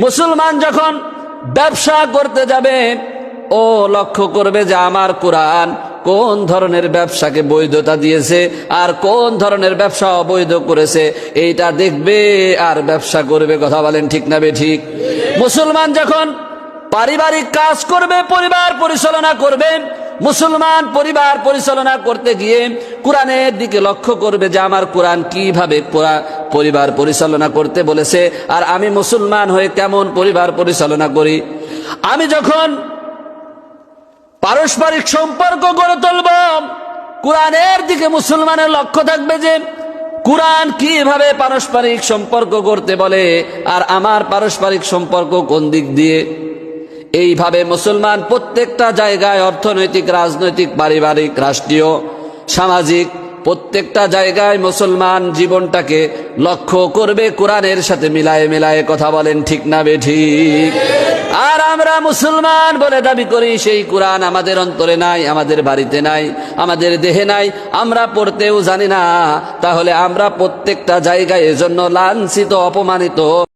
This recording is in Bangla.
মুসলমান যখন ব্যবসা করতে যাবে ও লক্ষ্য করবে যে আমার কোরআন কোন ধরনের ব্যবসাকে বৈধতা দিয়েছে আর কোন ধরনের ব্যবসা অবৈধ করেছে, এইটা দেখবে আর ব্যবসা করবে। কথা বলেন ঠিক না বেঠিক? মুসলমান যখন পারিবারিক কাজ করবে, পরিবার পরিচালনা করবে, মুসলমান পরিবার পরিচালনা করতে গিয়ে কোরআনের দিকে লক্ষ্য করবে যে আমার কোরআন কিভাবে পরিবার পরিচালনা করতে বলেছে আর আমি মুসলমান হয়ে কেমন পরিবার পরিচালনা করি। আমি যখন পারস্পরিক সম্পর্ক গড়ে তুলব, কোরআনের দিকে মুসলমানের লক্ষ্য থাকবে যে কোরআন কিভাবে পারস্পরিক সম্পর্ক করতে বলে আর আমার পারস্পরিক সম্পর্ক কোন দিক দিয়ে। এইভাবে মুসলমান প্রত্যেকটা জায়গায় অর্থনৈতিক, রাজনৈতিক, পারিবারিক, রাষ্ট্রীয়, সামাজিক প্রত্যেকটা জায়গায় মুসলমান জীবনটাকে লক্ষ্য করবে কোরআনের সাথে মিলায়ে মিলায়ে। কথা বলেন ঠিক না বেঠিক? আর আমরা মুসলমান বলে দাবি করি, সেই কোরআন আমাদের অন্তরে নাই, আমাদের বাড়িতে নাই, আমাদের দেহে নাই, আমরা পড়তেও জানি না। তাহলে আমরা প্রত্যেকটা জায়গায় এজন্য লাঞ্ছিত, অপমানিত।